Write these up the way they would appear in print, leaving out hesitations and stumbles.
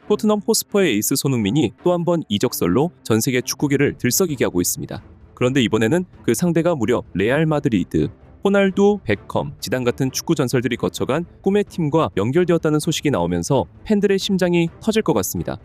토트넘 호스퍼의 에이스 손흥민이 또 한 번 이적설로 전 세계 축구계를 들썩이게 하고 있습니다. 그런데 이번에는 그 상대가 무려 레알 마드리드. 호날두, 베컴, 지단 같은 축구 전설들이 거쳐간 꿈의 팀과 연결되었다는 소식이 나오면서 팬들의 심장이 터질 것 같습니다.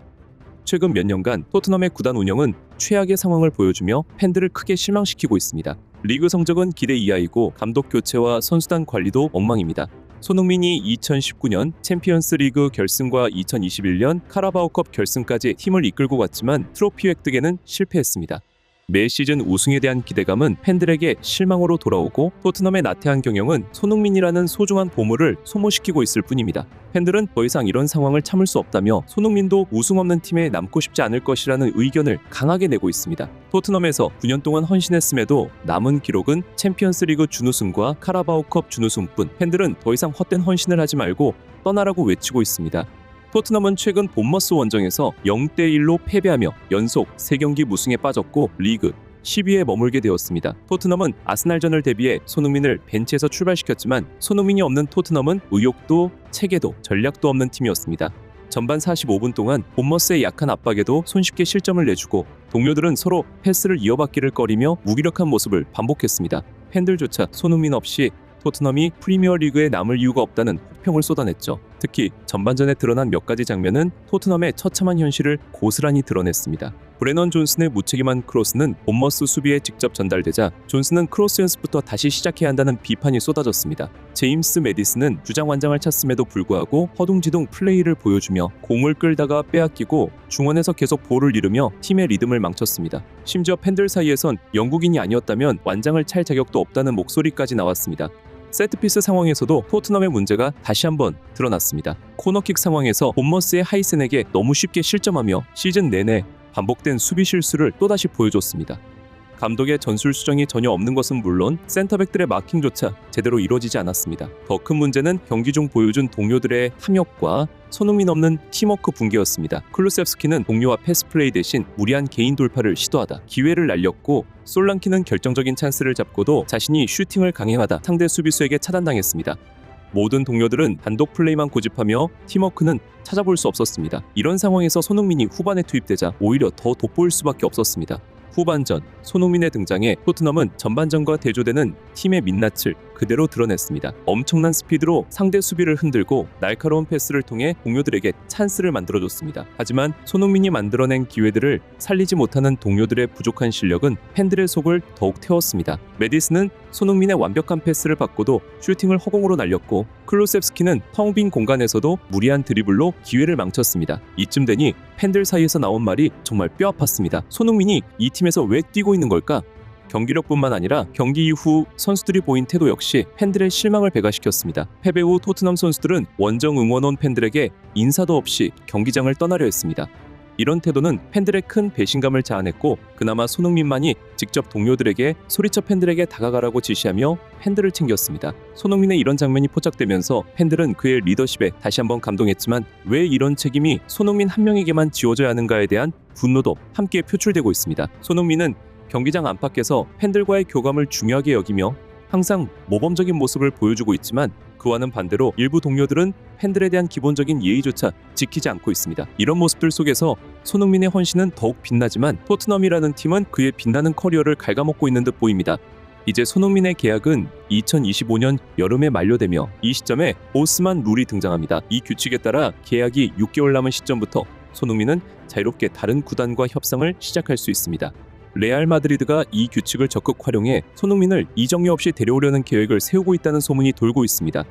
최근 몇 년간 토트넘의 구단 운영은 최악의 상황을 보여주며 팬들을 크게 실망시키고 있습니다. 리그 성적은 기대 이하이고 감독 교체와 선수단 관리도 엉망입니다. 손흥민이 2019년 챔피언스 리그 결승과 2021년 카라바오컵 결승까지 팀을 이끌고 갔지만 트로피 획득에는 실패했습니다. 매 시즌 우승에 대한 기대감은 팬들에게 실망으로 돌아오고 토트넘의 나태한 경영은 손흥민이라는 소중한 보물을 소모시키고 있을 뿐입니다. 팬들은 더 이상 이런 상황을 참을 수 없다며 손흥민도 우승 없는 팀에 남고 싶지 않을 것이라는 의견을 강하게 내고 있습니다. 토트넘에서 9년 동안 헌신했음에도 남은 기록은 챔피언스리그 준우승과 카라바오컵 준우승뿐. 팬들은 더 이상 헛된 헌신을 하지 말고 떠나라고 외치고 있습니다. 토트넘은 최근 본머스 원정에서 0대1로 패배하며 연속 3경기 무승에 빠졌고 리그 10위에 머물게 되었습니다. 토트넘은 아스날전을 대비해 손흥민을 벤치에서 출발시켰지만 손흥민이 없는 토트넘은 의욕도 체계도 전략도 없는 팀이었습니다. 전반 45분 동안 본머스의 약한 압박에도 손쉽게 실점을 내주고 동료들은 서로 패스를 이어받기를 꺼리며 무기력한 모습을 반복했습니다. 팬들조차 손흥민 없이 토트넘이 프리미어리그에 남을 이유가 없다는 호평을 쏟아냈죠. 특히 전반전에 드러난 몇 가지 장면은 토트넘의 처참한 현실을 고스란히 드러냈습니다. 브레넌 존슨의 무책임한 크로스는 본머스 수비에 직접 전달되자 존슨은 크로스 연습부터 다시 시작해야 한다는 비판이 쏟아졌습니다. 제임스 메디슨은 주장 완장을 찼음에도 불구하고 허둥지둥 플레이를 보여주며 공을 끌다가 빼앗기고 중원에서 계속 볼을 잃으며 팀의 리듬을 망쳤습니다. 심지어 팬들 사이에선 영국인이 아니었다면 완장을 찰 자격도 없다는 목소리까지 나왔습니다. 세트피스 상황에서도 토트넘의 문제가 다시 한번 드러났습니다. 코너킥 상황에서 본머스의 하이센에게 너무 쉽게 실점하며 시즌 내내 반복된 수비 실수를 또다시 보여줬습니다. 감독의 전술 수정이 전혀 없는 것은 물론 센터백들의 마킹조차 제대로 이루어지지 않았습니다. 더 큰 문제는 경기 중 보여준 동료들의 탐욕과 손흥민 없는 팀워크 붕괴였습니다. 클루셉스키는 동료와 패스 플레이 대신 무리한 개인 돌파를 시도하다 기회를 날렸고 솔랑키는 결정적인 찬스를 잡고도 자신이 슈팅을 강행하다 상대 수비수에게 차단당했습니다. 모든 동료들은 단독 플레이만 고집하며 팀워크는 찾아볼 수 없었습니다. 이런 상황에서 손흥민이 후반에 투입되자 오히려 더 돋보일 수밖에 없었습니다. 후반전, 손흥민의 등장에 토트넘은 전반전과 대조되는 팀의 민낯을 그대로 드러냈습니다. 엄청난 스피드로 상대 수비를 흔들고 날카로운 패스를 통해 동료들에게 찬스를 만들어줬습니다. 하지만 손흥민이 만들어낸 기회들을 살리지 못하는 동료들의 부족한 실력은 팬들의 속을 더욱 태웠습니다. 메디슨은 손흥민의 완벽한 패스를 받고도 슈팅을 허공으로 날렸고 클루셉스키는 텅 빈 공간에서도 무리한 드리블로 기회를 망쳤습니다. 이쯤 되니 팬들 사이에서 나온 말이 정말 뼈아팠습니다. 손흥민이 이 팀에서 왜 뛰고 있는 걸까? 경기력뿐만 아니라 경기 이후 선수들이 보인 태도 역시 팬들의 실망을 배가시켰습니다. 패배 후 토트넘 선수들은 원정 응원 온 팬들에게 인사도 없이 경기장을 떠나려 했습니다. 이런 태도는 팬들의 큰 배신감을 자아냈고 그나마 손흥민만이 직접 동료들에게 소리쳐 팬들에게 다가가라고 지시하며 팬들을 챙겼습니다. 손흥민의 이런 장면이 포착되면서 팬들은 그의 리더십에 다시 한번 감동했지만 왜 이런 책임이 손흥민 한 명에게만 지워져야 하는가에 대한 분노도 함께 표출되고 있습니다. 손흥민은 경기장 안팎에서 팬들과의 교감을 중요하게 여기며 항상 모범적인 모습을 보여주고 있지만 그와는 반대로 일부 동료들은 팬들에 대한 기본적인 예의조차 지키지 않고 있습니다. 이런 모습들 속에서 손흥민의 헌신은 더욱 빛나지만 토트넘이라는 팀은 그의 빛나는 커리어를 갉아먹고 있는 듯 보입니다. 이제 손흥민의 계약은 2025년 여름에 만료되며 이 시점에 오스만 룰이 등장합니다. 이 규칙에 따라 계약이 6개월 남은 시점부터 손흥민은 자유롭게 다른 구단과 협상을 시작할 수 있습니다. 레알 마드리드가 이 규칙을 적극 활용해 손흥민을 이적료 없이 데려오려는 계획을 세우고 있다는 소문이 돌고 있습니다.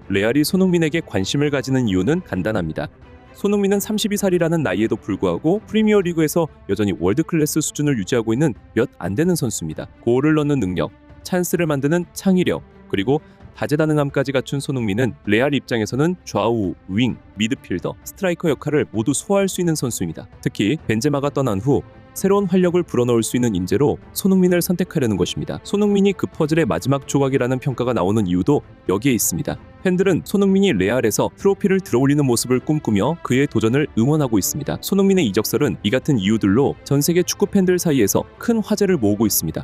레알이 손흥민에게 관심을 가지는 이유는 간단합니다. 손흥민은 32살이라는 나이에도 불구하고 프리미어리그에서 여전히 월드클래스 수준을 유지하고 있는 몇 안 되는 선수입니다. 골을 넣는 능력, 찬스를 만드는 창의력, 그리고 다재다능함까지 갖춘 손흥민은 레알 입장에서는 좌우, 윙, 미드필더, 스트라이커 역할을 모두 소화할 수 있는 선수입니다. 특히 벤제마가 떠난 후 새로운 활력을 불어넣을 수 있는 인재로 손흥민을 선택하려는 것입니다. 손흥민이 그 퍼즐의 마지막 조각이라는 평가가 나오는 이유도 여기에 있습니다. 팬들은 손흥민이 레알에서 트로피를 들어올리는 모습을 꿈꾸며 그의 도전을 응원하고 있습니다. 손흥민의 이적설은 이 같은 이유들로 전 세계 축구 팬들 사이에서 큰 화제를 모으고 있습니다.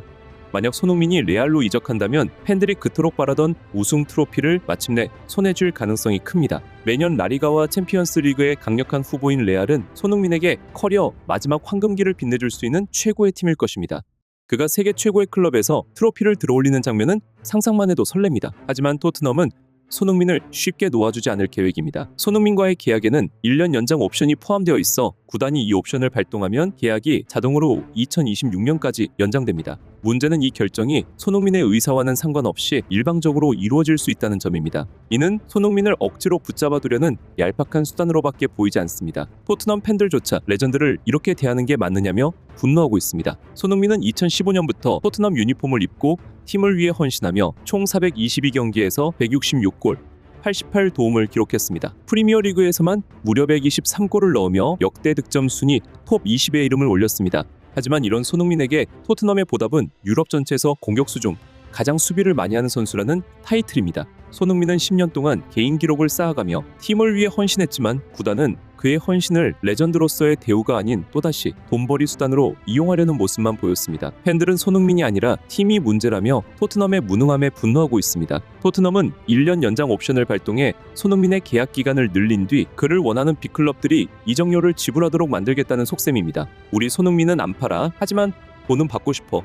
만약 손흥민이 레알로 이적한다면 팬들이 그토록 바라던 우승 트로피를 마침내 손에 쥘 가능성이 큽니다. 매년 라리가와 챔피언스 리그의 강력한 후보인 레알은 손흥민에게 커리어 마지막 황금기를 빛내줄 수 있는 최고의 팀일 것입니다. 그가 세계 최고의 클럽에서 트로피를 들어올리는 장면은 상상만 해도 설렙니다. 하지만 토트넘은 손흥민을 쉽게 놓아주지 않을 계획입니다. 손흥민과의 계약에는 1년 연장 옵션이 포함되어 있어 구단이 이 옵션을 발동하면 계약이 자동으로 2026년까지 연장됩니다. 문제는 이 결정이 손흥민의 의사와는 상관없이 일방적으로 이루어질 수 있다는 점입니다. 이는 손흥민을 억지로 붙잡아두려는 얄팍한 수단으로밖에 보이지 않습니다. 토트넘 팬들조차 레전드를 이렇게 대하는 게 맞느냐며 분노하고 있습니다. 손흥민은 2015년부터 토트넘 유니폼을 입고 팀을 위해 헌신하며 총 422경기에서 166골, 88도움을 기록했습니다. 프리미어리그에서만 무려 123골을 넣으며 역대 득점 순위 톱 20의 이름을 올렸습니다. 하지만 이런 손흥민에게 토트넘의 보답은 유럽 전체에서 공격수 중 가장 수비를 많이 하는 선수라는 타이틀입니다. 손흥민은 10년 동안 개인 기록을 쌓아가며 팀을 위해 헌신했지만 구단은 그의 헌신을 레전드로서의 대우가 아닌 또다시 돈벌이 수단으로 이용하려는 모습만 보였습니다. 팬들은 손흥민이 아니라 팀이 문제라며 토트넘의 무능함에 분노하고 있습니다. 토트넘은 1년 연장 옵션을 발동해 손흥민의 계약 기간을 늘린 뒤 그를 원하는 빅클럽들이 이적료를 지불하도록 만들겠다는 속셈입니다. 우리 손흥민은 안 팔아. 하지만 돈은 받고 싶어.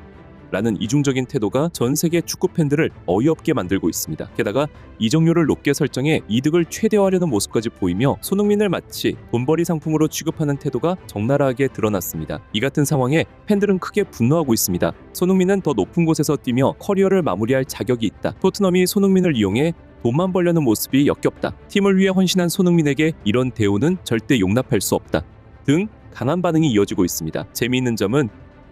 라는 이중적인 태도가 전 세계 축구 팬들을 어이없게 만들고 있습니다. 게다가 이적료를 높게 설정해 이득을 최대화하려는 모습까지 보이며 손흥민을 마치 돈벌이 상품으로 취급하는 태도가 적나라하게 드러났습니다. 이 같은 상황에 팬들은 크게 분노하고 있습니다. 손흥민은 더 높은 곳에서 뛰며 커리어를 마무리할 자격이 있다. 토트넘이 손흥민을 이용해 돈만 벌려는 모습이 역겹다. 팀을 위해 헌신한 손흥민에게 이런 대우는 절대 용납할 수 없다. 등 강한 반응이 이어지고 있습니다. 재미있는 점은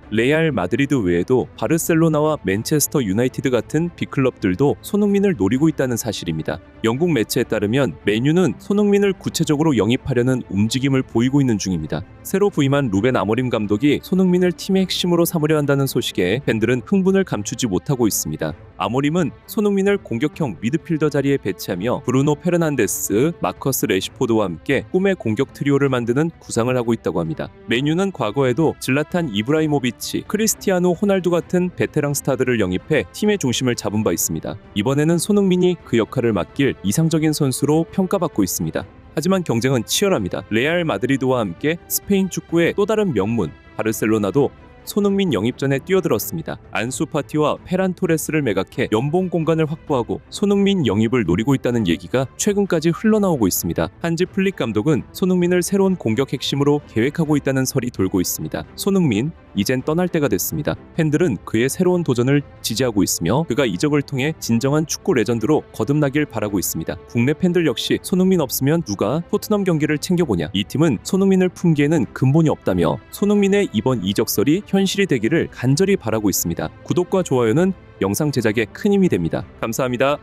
레알 마드리드 외에도 바르셀로나와 맨체스터 유나이티드 같은 빅클럽들도 손흥민을 노리고 있다는 사실입니다. 영국 매체에 따르면 맨유는 손흥민을 구체적으로 영입하려는 움직임을 보이고 있는 중입니다. 새로 부임한 루벤 아모림 감독이 손흥민을 팀의 핵심으로 삼으려 한다는 소식에 팬들은 흥분을 감추지 못하고 있습니다. 아모림은 손흥민을 공격형 미드필더 자리에 배치하며 브루노 페르난데스, 마커스 레시포드와 함께 꿈의 공격 트리오를 만드는 구상을 하고 있다고 합니다. 맨유는 과거에도 질라탄 이브라이모비치, 크리스티아노 호날두 같은 베테랑 스타들을 영입해 팀의 중심을 잡은 바 있습니다. 이번에는 손흥민이 그 역할을 맡길 이상적인 선수로 평가받고 있습니다. 하지만 경쟁은 치열합니다. 레알 마드리드와 함께 스페인 축구의 또 다른 명문 바르셀로나도 손흥민 영입 전에 뛰어들었습니다. 안수 파티와 페란 토레스를 매각해 연봉 공간을 확보하고 손흥민 영입을 노리고 있다는 얘기가 최근까지 흘러나오고 있습니다. 한지 플릭 감독은 손흥민을 새로운 공격 핵심으로 계획하고 있다는 설이 돌고 있습니다. 손흥민, 이젠 떠날 때가 됐습니다. 팬들은 그의 새로운 도전을 지지하고 있으며 그가 이적을 통해 진정한 축구 레전드로 거듭나길 바라고 있습니다. 국내 팬들 역시 손흥민 없으면 누가 토트넘 경기를 챙겨보냐. 이 팀은 손흥민을 품기에는 근본이 없다며 손흥민의 이번 이적설이 현실이 되기를 간절히 바라고 있습니다. 구독과 좋아요는 영상 제작에 큰 힘이 됩니다. 감사합니다.